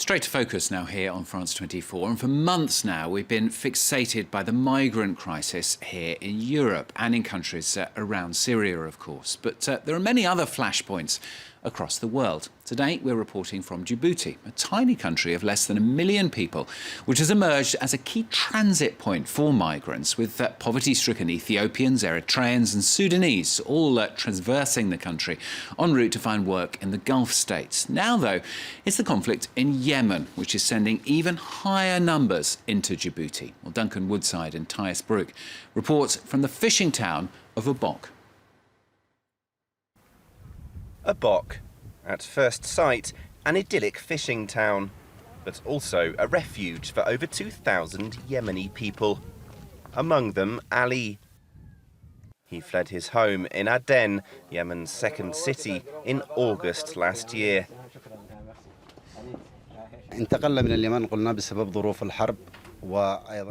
Straight to focus now here on France 24. And for months now, we've been fixated by the migrant crisis here in Europe and in countries around Syria, of course. But there are many other flashpoints across the world. Today, we're reporting from Djibouti, a tiny country of less than 1 million people, which has emerged as a key transit point for migrants, with poverty-stricken Ethiopians, Eritreans and Sudanese all traversing the country en route to find work in the Gulf states. Now, though, it's the conflict in Yemen, which is sending even higher numbers into Djibouti. Well, Duncan Woodside and Thais Brook reports from the fishing town of Obock. Obock, at first sight, an idyllic fishing town, but also a refuge for over 2,000 Yemeni people. Among them, Ali. He fled his home in Aden, Yemen's second city, in August last year.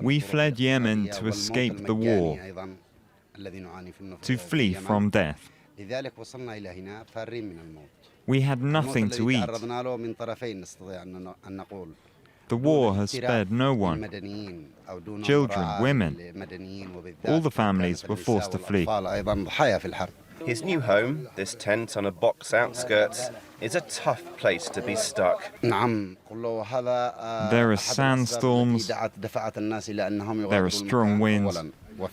We fled Yemen to escape the war, to flee from death. We had nothing to eat. The war has spared no one. Children, women, all the families were forced to flee. His new home, this tent on Obock's outskirts, is a tough place to be stuck. There are sandstorms, there are strong winds, and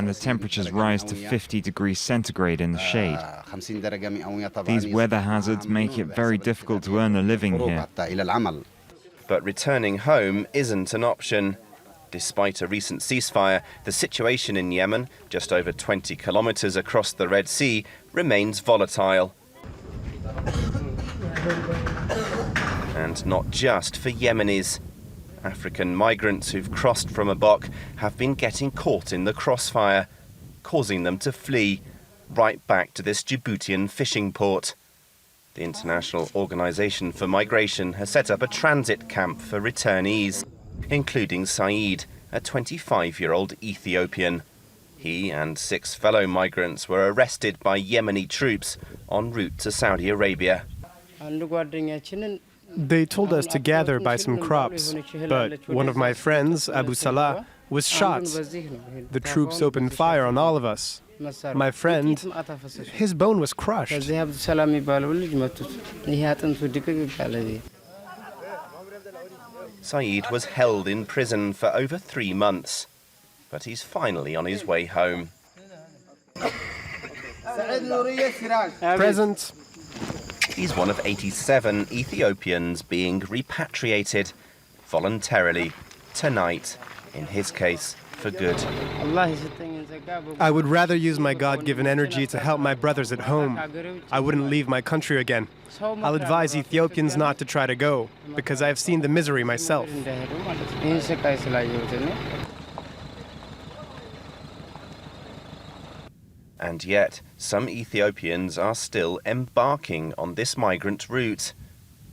the temperatures rise to 50 degrees centigrade in the shade. These weather hazards make it very difficult to earn a living here. But returning home isn't an option. Despite a recent ceasefire, the situation in Yemen, just over 20 kilometers across the Red Sea, remains volatile. And not just for Yemenis. African migrants who've crossed from Obock have been getting caught in the crossfire, causing them to flee right back to this Djiboutian fishing port. The International Organization for Migration has set up a transit camp for returnees, including Saeed, a 25-year-old Ethiopian. He and 6 fellow migrants were arrested by Yemeni troops en route to Saudi Arabia. They told us to gather by some crops, but one of my friends, Abu Salah, was shot. The troops opened fire on all of us. My friend, his bone was crushed. Saeed was held in prison for over 3 months, but he's finally on his way home. Present. He's one of 87 Ethiopians being repatriated voluntarily tonight, in his case, for good. I would rather use my God-given energy to help my brothers at home. I wouldn't leave my country again. I'll advise Ethiopians not to try to go, because I've seen the misery myself. And yet, some Ethiopians are still embarking on this migrant route,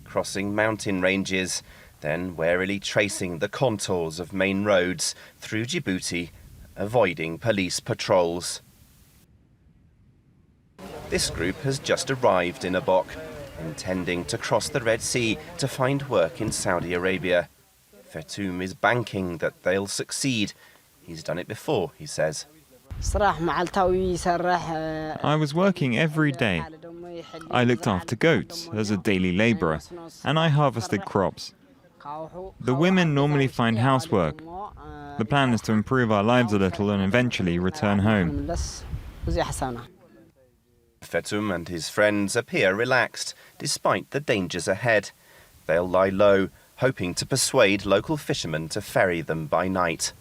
crossing mountain ranges, then warily tracing the contours of main roads through Djibouti, avoiding police patrols. This group has just arrived in Obock, intending to cross the Red Sea to find work in Saudi Arabia. Fetoum is banking that they'll succeed. He's done it before, he says. I was working every day. I looked after goats as a daily labourer, and I harvested crops. The women normally find housework. The plan is to improve our lives a little and eventually return home. Fetoum and his friends appear relaxed, despite the dangers ahead. They'll lie low, hoping to persuade local fishermen to ferry them by night.